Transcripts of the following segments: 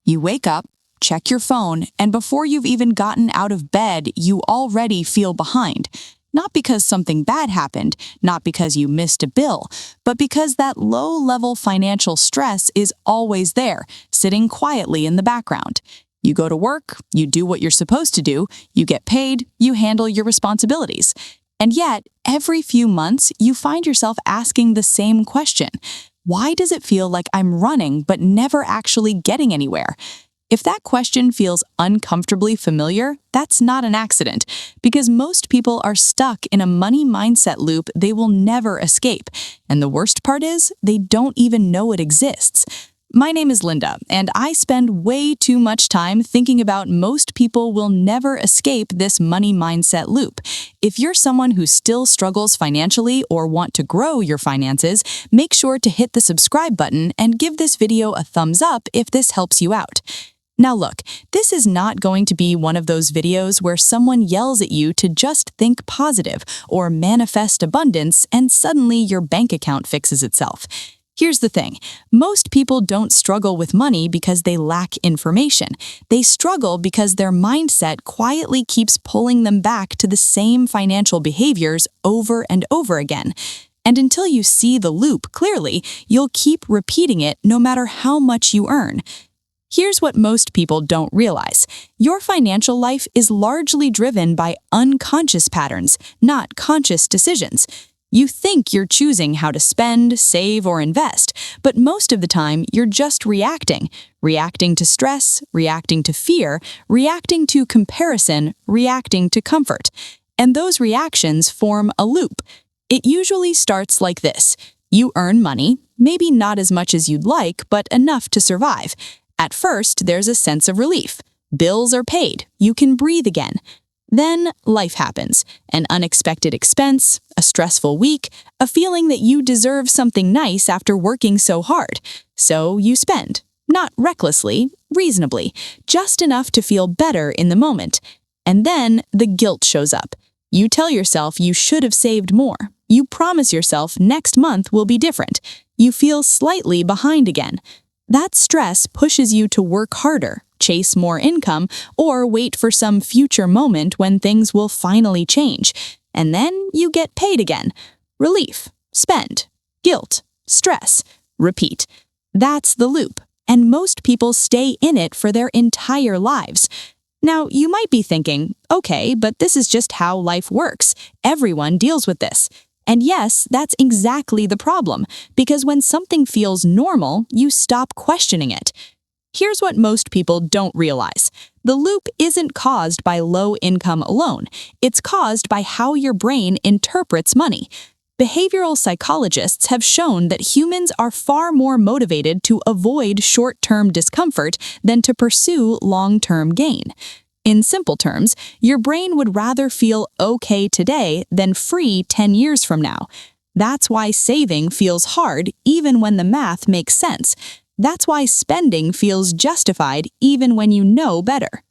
You wake up, check your phone, and before you've even gotten out of bed, you already feel behind. Not because something bad happened, not because you missed a bill, but because that low-level financial stress is always there, sitting quietly in the background. You go to work, you do what you're supposed to do, you get paid, you handle your responsibilities. And yet, every few months, you find yourself asking the same question. Why does it feel like I'm running but never actually getting anywhere? If that question feels uncomfortably familiar, that's not an accident, because most people are stuck in a money mindset loop they will never escape. And the worst part is, they don't even know it exists. My name is Linda, and I spend way too much time thinking about most people will never escape this money mindset loop. If you're someone who still struggles financially or want to grow your finances, make sure to hit the subscribe button and give this video a thumbs up if this helps you out. Now look, this is not going to be one of those videos where someone yells at you to just think positive or manifest abundance and suddenly your bank account fixes itself. Here's the thing, most people don't struggle with money because they lack information. They struggle because their mindset quietly keeps pulling them back to the same financial behaviors over and over again. And until you see the loop clearly, you'll keep repeating it no matter how much you earn. Here's what most people don't realize. Your financial life is largely driven by unconscious patterns, not conscious decisions. You think you're choosing how to spend, save, or invest, but most of the time you're just reacting. Reacting to stress, reacting to fear, reacting to comparison, reacting to comfort. And those reactions form a loop. It usually starts like this. You earn money, maybe not as much as you'd like, but enough to survive. At first, there's a sense of relief. Bills are paid. You can breathe again. Then life happens. An unexpected expense, a stressful week, a feeling that you deserve something nice after working so hard. So you spend. Not recklessly, reasonably, just enough to feel better in the moment. And then the guilt shows up. You tell yourself you should have saved more. You promise yourself next month will be different. You feel slightly behind again. That stress pushes you to work harder, chase more income, or wait for some future moment when things will finally change. And then you get paid again. Relief, spend, guilt, stress, repeat. That's the loop, and most people stay in it for their entire lives. Now, you might be thinking, okay, but this is just how life works. Everyone deals with this. And yes, that's exactly the problem, because when something feels normal, you stop questioning it. Here's what most people don't realize. The loop isn't caused by low income alone. It's caused by how your brain interprets money. Behavioral psychologists have shown that humans are far more motivated to avoid short-term discomfort than to pursue long-term gain. In simple terms, your brain would rather feel okay today than free 10 years from now. That's why saving feels hard even when the math makes sense. That's why spending feels justified even when you know better.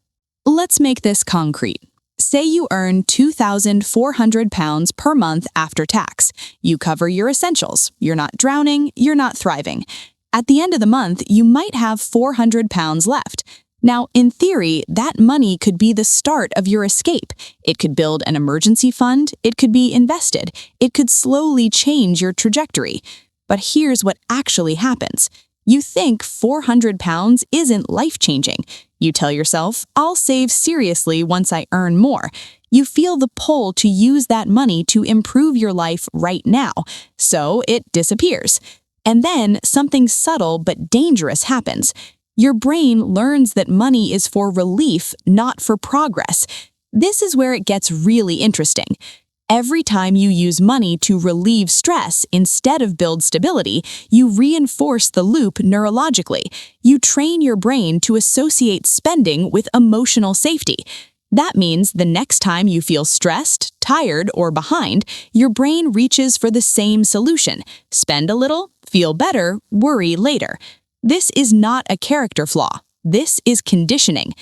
Let's make this concrete. Say you earn £2,400 per month after tax. You cover your essentials. You're not drowning, you're not thriving. At the end of the month, you might have £400 left. Now, in theory, that money could be the start of your escape. It could build an emergency fund, it could be invested, it could slowly change your trajectory. But here's what actually happens. You think £400 isn't life-changing. You tell yourself, I'll save seriously once I earn more. You feel the pull to use that money to improve your life right now, so it disappears. And then something subtle but dangerous happens. Your brain learns that money is for relief, not for progress. This is where it gets really interesting. Every time you use money to relieve stress instead of build stability, you reinforce the loop neurologically. You train your brain to associate spending with emotional safety. That means the next time you feel stressed, tired, or behind, your brain reaches for the same solution. Spend a little, feel better, worry later. This is not a character flaw. This is conditioning.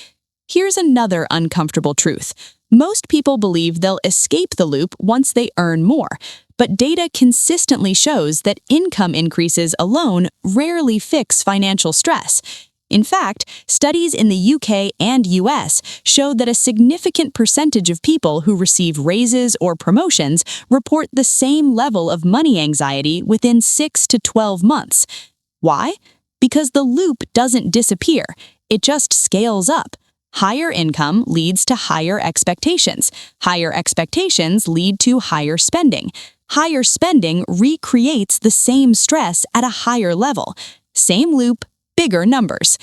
Here's another uncomfortable truth. Most people believe they'll escape the loop once they earn more, but data consistently shows that income increases alone rarely fix financial stress. In fact, studies in the UK and US showed that a significant percentage of people who receive raises or promotions report the same level of money anxiety within 6 to 12 months. Why? Because the loop doesn't disappear, it just scales up. Higher income leads to higher expectations. Higher expectations lead to higher spending. Higher spending recreates the same stress at a higher level. Same loop, bigger numbers.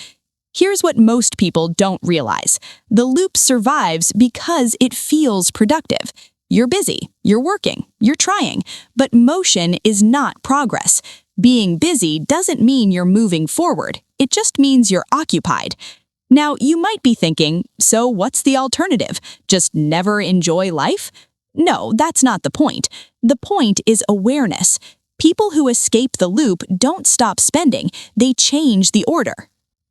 Here's what most people don't realize. The loop survives because it feels productive. You're busy, you're working, you're trying, but motion is not progress. Being busy doesn't mean you're moving forward. It just means you're occupied. Now, you might be thinking, so what's the alternative? Just never enjoy life? No, that's not the point. The point is awareness. People who escape the loop don't stop spending, they change the order.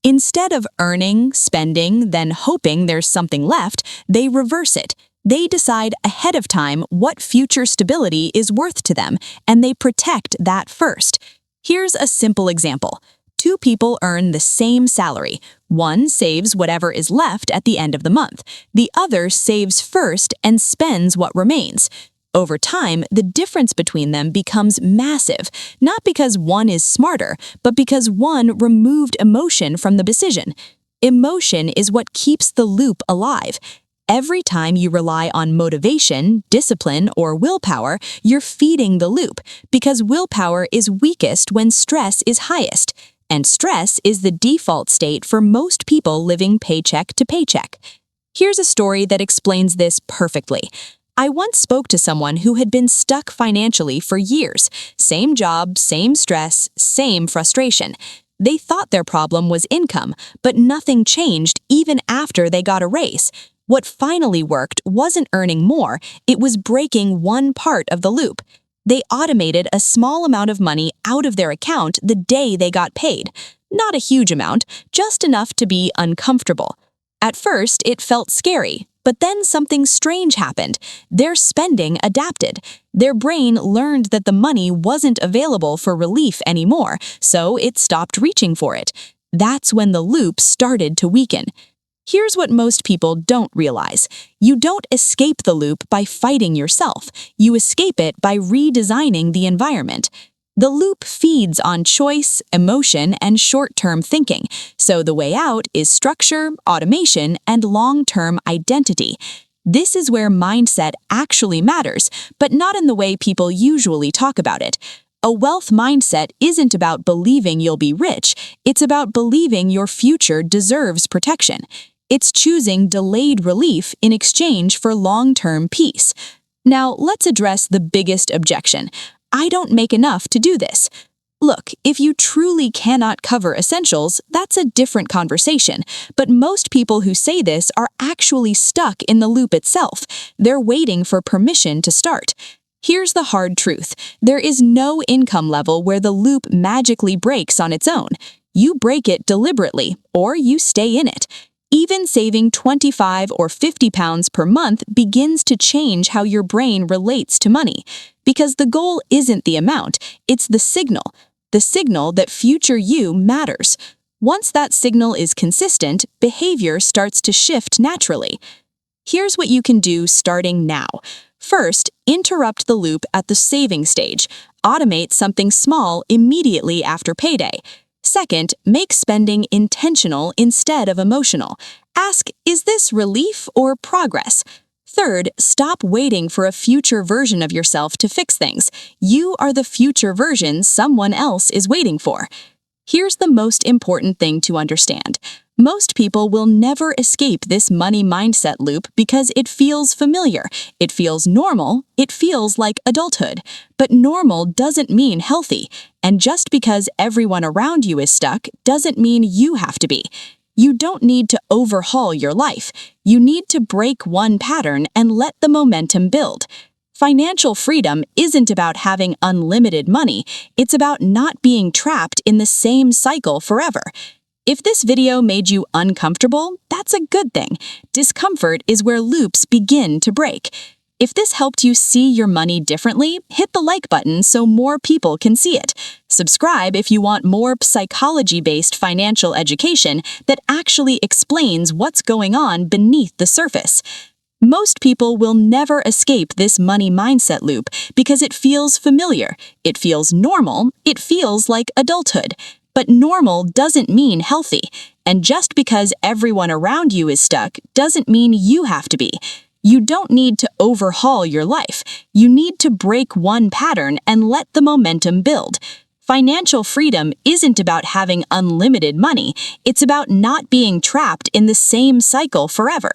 Instead of earning, spending, then hoping there's something left, they reverse it. They decide ahead of time what future stability is worth to them, and they protect that first. Here's a simple example. Two people earn the same salary. One saves whatever is left at the end of the month. The other saves first and spends what remains. Over time, the difference between them becomes massive, not because one is smarter, but because one removed emotion from the decision. Emotion is what keeps the loop alive. Every time you rely on motivation, discipline, or willpower, you're feeding the loop, because willpower is weakest when stress is highest. And stress is the default state for most people living paycheck to paycheck. Here's a story that explains this perfectly. I once spoke to someone who had been stuck financially for years. Same job, same stress, same frustration. They thought their problem was income, but nothing changed even after they got a raise. What finally worked wasn't earning more, it was breaking one part of the loop. They automated a small amount of money out of their account the day they got paid. Not a huge amount, just enough to be uncomfortable. At first, it felt scary, but then something strange happened. Their spending adapted. Their brain learned that the money wasn't available for relief anymore, so it stopped reaching for it. That's when the loop started to weaken. Here's what most people don't realize. You don't escape the loop by fighting yourself. You escape it by redesigning the environment. The loop feeds on choice, emotion, and short-term thinking, so the way out is structure, automation, and long-term identity. This is where mindset actually matters, but not in the way people usually talk about it. A wealth mindset isn't about believing you'll be rich, it's about believing your future deserves protection. It's choosing delayed relief in exchange for long-term peace. Now, let's address the biggest objection. I don't make enough to do this. Look, if you truly cannot cover essentials, that's a different conversation. But most people who say this are actually stuck in the loop itself. They're waiting for permission to start. Here's the hard truth. There is no income level where the loop magically breaks on its own. You break it deliberately, or you stay in it. Even saving 25 or 50 pounds per month begins to change how your brain relates to money. Because the goal isn't the amount, it's the signal that future you matters. Once that signal is consistent, behavior starts to shift naturally. Here's what you can do starting now. First, interrupt the loop at the saving stage. Automate something small immediately after payday. Second, make spending intentional instead of emotional. Ask, is this relief or progress? Third, stop waiting for a future version of yourself to fix things. You are the future version someone else is waiting for. Here's the most important thing to understand. Most people will never escape this money mindset loop because it feels familiar, it feels normal, it feels like adulthood. But normal doesn't mean healthy, and just because everyone around you is stuck doesn't mean you have to be. You don't need to overhaul your life. You need to break one pattern and let the momentum build. Financial freedom isn't about having unlimited money, it's about not being trapped in the same cycle forever. If this video made you uncomfortable, that's a good thing. Discomfort is where loops begin to break. If this helped you see your money differently, hit the like button so more people can see it. Subscribe if you want more psychology-based financial education that actually explains what's going on beneath the surface. Most people will never escape this money mindset loop because it feels familiar, it feels normal, it feels like adulthood. But normal doesn't mean healthy, and just because everyone around you is stuck doesn't mean you have to be. You don't need to overhaul your life. You need to break one pattern and let the momentum build. Financial freedom isn't about having unlimited money. It's about not being trapped in the same cycle forever.